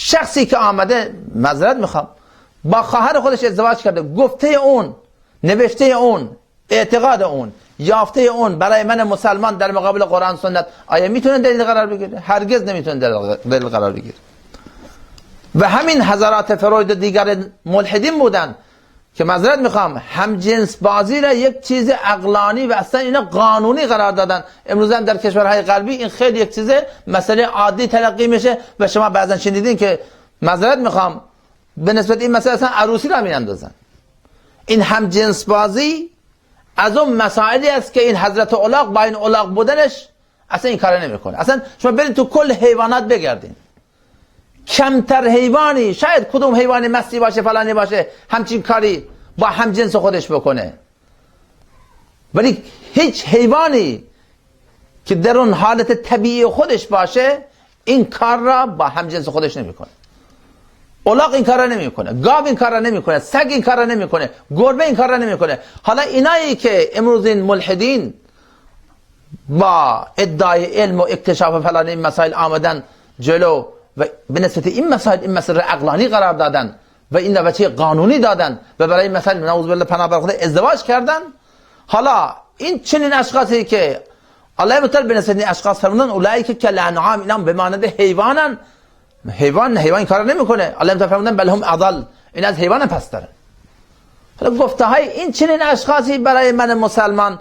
شخصی که آمده معذرت میخوام با خواهر خودش ازدواج کرده، گفته اون، نوشته اون، اعتقاد اون، یافته اون برای من مسلمان در مقابل قرآن سنت آیا میتونه دلیل قرار بگیره؟ هرگز نمیتونه دلیل قرار بگیره. و همین حضرات فروید و دیگر ملحدین بودن که معذرت میخوام هم جنس بازی را یک چیز عقلانی و اصلا اینا قانونی قرار دادن. امروز هم در کشورهای غربی این خیلی یک چیز مسئله عادی تلقی میشه و شما بعضا شنیدین که معذرت میخوام به نسبت این مسئله اصلا عروسی را میاندازن. این هم جنس بازی از اون مسائلی است که این حضرت الاغ با این الاغ بودنش اصلا این کار نمیکنه. اصلا شما برید تو کل حیوانات بگردین، کمتر حیوانی، شاید کدوم حیوانی مستی باشه فلانی باشه همچین کاری با هم جنس خودش بکنه، ولی هیچ حیوانی که در اون حالت طبیعی خودش باشه این کار را با هم جنس خودش نمیکنه. الاغ این کار را نمیکنه، گاو این کار را نمیکنه، سگ این کار را نمیکنه، گربه این کار را نمیکنه. حالا اینایی که امروز این ملحدین با ادعای علم و اکتشاف فلانی این مسائل آمدن جلو و به نسبت این مسائل عقلانی قرار دادن و این نوچه قانونی دادن و برای این مسائل نعوذ بالله پناه بر خدا ازدواج کردن. حالا این چنین اشخاصی که الله متعال به نسبت این اشخاص فرمودن اولئک کالانعام، اینا به مانند حیوانن. حیوان کار نمیکنه. الله متعال فرمودن بل هم اضل، این از حیوان پسترن. حالا گفته های این چنین اشخاصی برای من مسلمان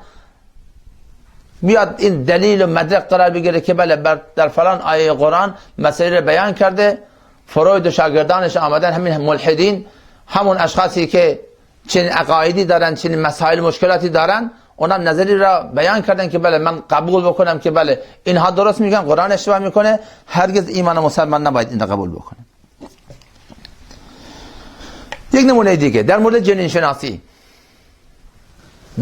بیاد این دلیل و مدرک قرار بگیره که بله در فلان آیه قرآن مسئله رو بیان کرده، فروید و شاگردانش آمدن همین ملحدین، همون اشخاصی که چنین عقایدی دارن، چنین مسائل مشکلاتی دارن، اونم نظری را بیان کردن که بله من قبول بکنم که بله اینها درست میگن، قرآن اشتباه میکنه، هرگز ایمان مسلمان نباید این را قبول بکنه. یک نمونه دیگه در مورد جنین شناسی،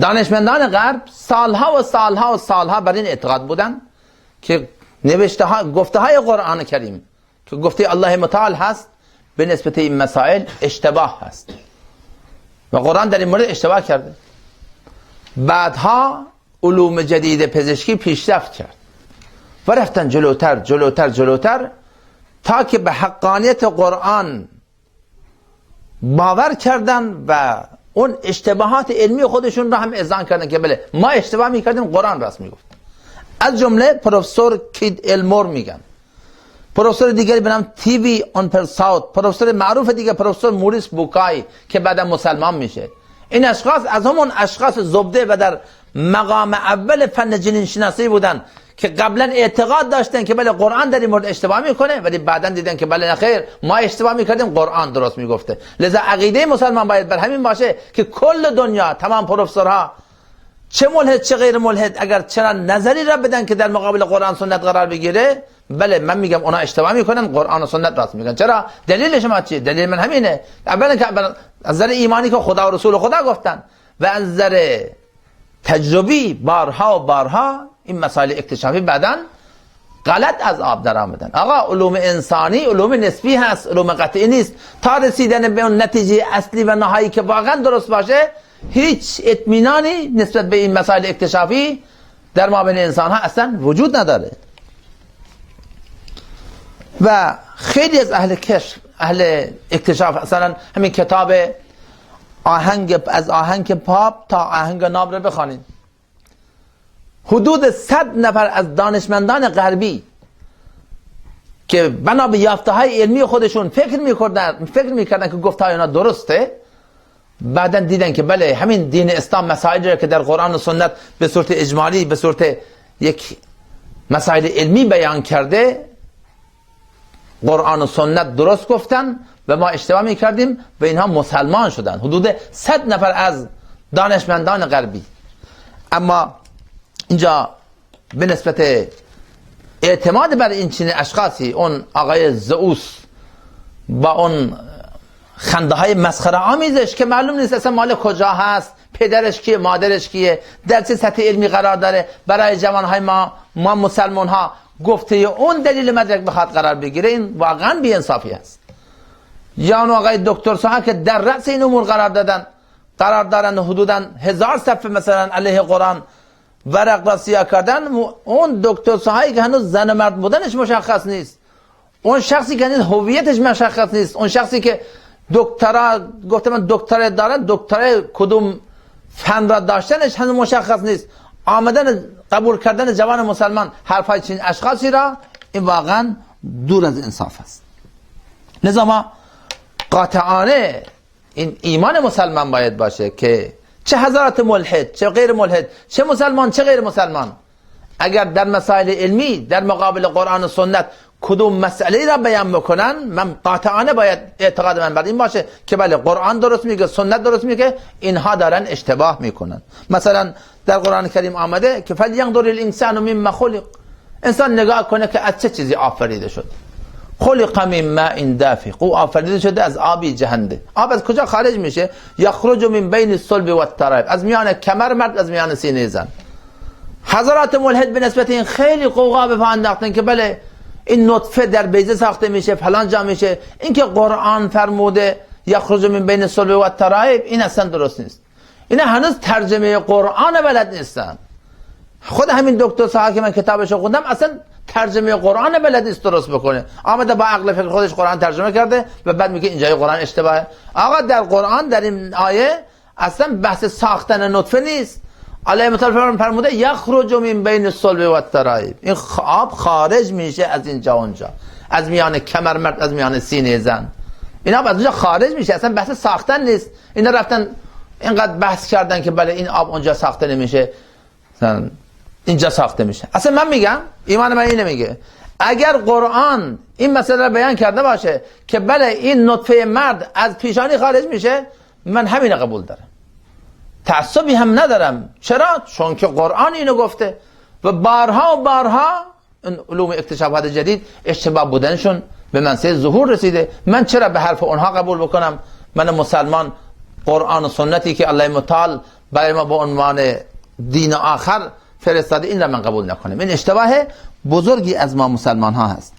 دانشمندان غرب سالها و سالها و سالها بر این اعتقاد بودن که گفته های قرآن کریم که گفته الله متعال هست به نسبت این مسائل اشتباه هست و قرآن در این مورد اشتباه کرده. بعدها علوم جدید پزشکی پیشرفت کرد و رفتن جلوتر جلوتر جلوتر تا که به حقانیت قرآن باور کردن و اون اشتباهات علمی خودشون را هم اذعان کردن که بله ما اشتباه میکردیم، قرآن راست میگفت. از جمله پروفسور کید المور میگن، پروفسور دیگری به نام تیوی اونپرساوت، پروفسور معروف دیگه پروفسور موریس بوکای که بعدا مسلمان میشه. این اشخاص از همون اشخاص زبده و در مقام اول فن جنین شناسی بودن که قبلا اعتقاد داشتن که بله قرآن در این مورد اشتباه میکنه، ولی بعدا دیدن که بله نخیر ما اشتباه میکردیم، قرآن درست میگفته. لذا عقیده مسلمان باید بر همین باشه که کل دنیا تمام پروفسورها چه ملحد چه غیر ملحد اگر چنان نظری را بدن که در مقابل قرآن سنت قرار بگیره، بله من میگم اونا اشتباه میکنن، قرآن و سنت راست میگن. چرا؟ دلیل شما چیه؟ دلیل من همینه. اولا که از نظر ایمانی که خدا و رسول خدا گفتن و از نظر تجربی بارها و بارها این مسائل اکتشافی بعدن غلط از آب در آمدن. آقا علوم انسانی علوم نسبی هست، علوم قطعی نیست. تا رسیدن به اون نتیجه اصلی و نهایی که واقعا درست باشه هیچ اطمینانی نسبت به این مسائل اکتشافی در مابین انسان ها اصلا وجود نداره. و خیلی از اهل کشف، اهل اکتشاف، مثلا همین کتاب از آهنگ پاپ تا آهنگ ناب رو بخوانید، حدود 100 نفر از دانشمندان غربی که بنا به یافته های علمی خودشون فکر میکردن که گفته های اونا درسته، بعدا دیدن که بله همین دین اسلام مسائلی که در قرآن و سنت به صورت اجمالی به صورت یک مسائل علمی بیان کرده، قرآن و سنت درست گفتن و ما اشتباه میکردیم و اینها مسلمان شدن. حدود 100 نفر از دانشمندان غربی. اما اینجا به نسبت اعتماد بر این چنین اشخاصی، اون آقای زئوس با اون خنده های مسخره آمیزش که معلوم نیست اصلا مال کجا هست، پدرش کیه، مادرش کیه، در چه سطح علمی قرار داره، برای جوانهای ما مسلمان ها گفته اون دلیل مدرک بخواد قرار بگیره، این واقعا بی‌انصافی است. یا اون آقای دکتر صاحب که در رأس این امور قرار دارن حدوداً 1000 صفحه مثلا علیه قرآن ورق را سیاه کردن، اون دکتر صاحبی که هنوز زن و مرد بودنش مشخص نیست، اون شخصی که هویتش مشخص نیست، اون شخصی که دکترا گفته من دکترا دارن، دکترا کدوم فن را داشتنش هنوز مشخص نیست، آمدن قبول کردن جوان مسلمان حرفای چین اشخاصی را، این واقعا دور از انصاف است. لذا ما قاطعانه این ایمان مسلمان باید باشه که چه حضرات ملحد، چه غیر ملحد، چه مسلمان چه غیر مسلمان، اگر در مسائل علمی در مقابل قرآن و سنت کدوم مسئله را بیان میکنن، من قاطعانه باید اعتقاد من بر این باشه که بله قرآن درست میگه، سنت درست میگه، اینها دارن اشتباه میکنن. مثلا در قرآن کریم آمده که فلینظر الانسان مما خلق، انسان نگاه کنه که از چه چیزی آفریده شد. خلق من ماء دافق، او آفریده شده از آبی جهنده. آب از کجا خارج میشه؟ یخرج من بین الصلب والترائب، از میان کمر مرد، از میان سینه زن. حضرات ملحد به نسبت این خیلی قوقا به پا انداختن که بله این نطفه در بیضه ساخته میشه، فلان جا میشه. اینکه قرآن فرموده یخرج من بین الصلب والترائب، این اصلا درست نیست. اینا هنوز ترجمه قرآن بلد نیستن. خود همین دکتر صاحب که من کتابشو خوندم اصلا ترجمه قرآن بلد نیست درست بکنه، آمده با عقل فکر خودش قرآن ترجمه کرده و بعد میگه اینجای قرآن اشتباهه. آقا در قرآن در این آیه اصلا بحث ساختن نطفه نیست. الله متعال فرموده یخرج من بین الصلب والترائب، این آب خارج میشه از اینجا اونجا، از میان کمر مرد، از میان سینه زن. اینا از اونجا خارج میشه، اصلا بحث ساختن نیست. اینا رفتن اینقدر بحث کردن که بله این آب اونجا ساخته نمیشه، اینجا ساخته میشه. اصلا من میگم ایمان من اینه میگه اگر قرآن این مسئله رو بیان کرده باشه که بله این نطفه مرد از پیشانی خارج میشه، من همین قبول دارم، تعصبی هم ندارم. چرا؟ چون که قرآن اینو گفته و بارها و بارها این علوم اکتشافات جدید اشتباه بودنشون به منصه ظهور رسیده. من چرا به حرف اونها قبول بکنم؟ من مسلمان قرآن و سنتی که الله متعال برای ما به عنوان دین آخر فرستاده این را من قبول نکنم. این اشتباه بزرگی از ما مسلمان ها هست.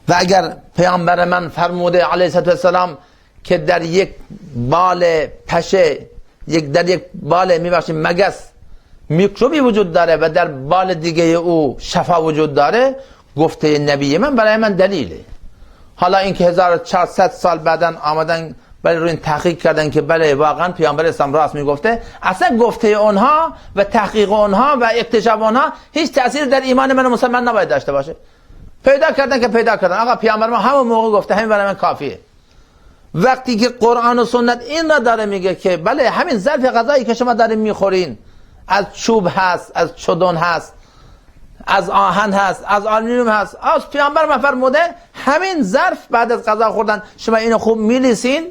و اگر پیامبر من فرموده علیه السلام که در یک بال پشه، در یک بال میبخشیم مگس میکروبی وجود داره و در بال دیگه او شفا وجود داره، گفته نبی من برای من دلیله. حالا اینکه 1400 سال بعدن آمدن برای روی این تحقیق کردن که بله واقعا پیامبر اسلام راست میگفته، اصلا گفته اونها و تحقیق اونها و اکتشاف اونها هیچ تأثیر در ایمان من مسلمان نباید داشته باشه. پیدا کردن که پیدا کردن، آقا پیامبر ما همون موقع گفته، همین برای من کافیه. وقتی که قرآن و سنت این را داره میگه که بله همین ظرف غذایی که شما دارین میخورین از چوب هست، از چدن هست، از آهن هست، از آلومینیوم هست، از پیامبر ما فرموده همین ظرف بعد از غذا خوردن شما اینو خوب میلیسین،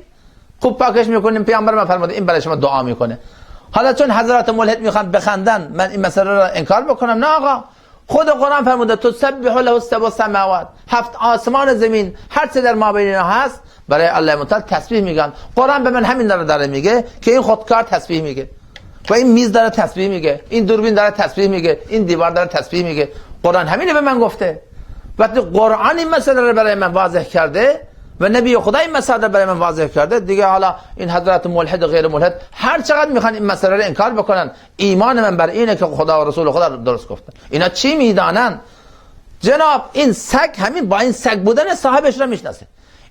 خوب پاکش میکنین، پیامبر ما فرموده این برای شما دعا میکنه. حالا چون حضرات ملحد میخوان بخندن من این مسئله را انکار بکنم؟ نه آقا، خود قرآن فرموده تسبح له سبع السماوات، 7 آسمان زمین هر چه در مابین اینها هست برای الله متعال تسبیح میگن. قرآن به من همین داره میگه که این خودکار تسبیح میگه و این میز داره تسبیح میگه، این دوربین داره تسبیح میگه، این دیوار داره تسبیح میگه. قرآن همینه به من گفته. وقتی قرآن این مسئله رو برای من واضح کرده و نبی خدا این مسئله رو برای من واضح کرده، دیگه حالا این حضرات ملحد و غیر ملحد هر چقدر میخوان این مسئله رو انکار بکنن، ایمان من بر اینه که خدا و رسول خدا درست گفتن. اینا چی میدانن؟ جناب این سگ همین با این سگ بودن صاحبش رو میشناسه.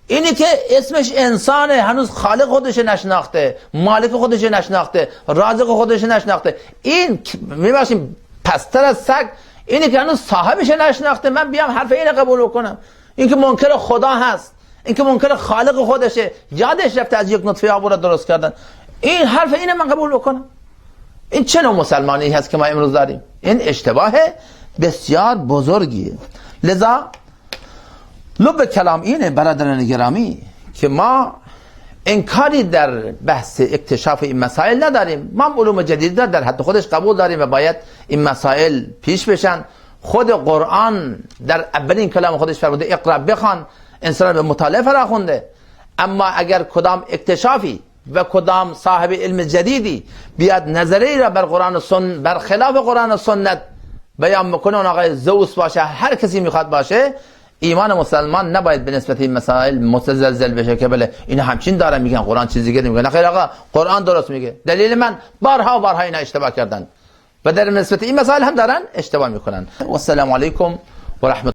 اینی که اسمش انسانه، هنوز خالق خودش نشناخته، مالک خودش نشناخته، رازق خودش نشناخته. این میباشیم پستر از سگ، اینی که هنوز صاحبش نشناخته، من بیام حرف اینو قبول کنم؟ این که منکر خدا هست، این که منکر خالق خودشه، یادش رفته از یک نطفه آب را درست کردن، این حرف اینو من قبول بکنم؟ این چه نوع مسلمانی هست که ما امروز داریم؟ این اشتباه بسیار بزرگیه. لذا لب کلام اینه برادران گرامی که ما انکاری در بحث اکتشاف این مسائل نداریم. ما علوم جدید در حد خودش قبول داریم و باید این مسائل پیش بشن. خود قرآن در اولین کلام خودش فرموده اقرا بخوان، انسان به مطالعه فراخونده. اما اگر کدام اکتشافی و کدام صاحب علم جدیدی بیاد نظری را بر قرآن و سنت، بر خلاف قرآن و سنت بیان میکنه، اون آقای زئوس باشه، هر کسی میخواد باشه، ایمان مسلمان نباید به نسبت این مسائل متزلزل بشه که بله اینا همچین دارن میگن قرآن چیزی دیگه نمیگه. نه خیر آقا، قرآن درست میگه. دلیل من بارها و بارها اینا اشتباه کردن و در نسبت این مسائل هم دارن اشتباه میکنن. و السلام علیکم و رحمت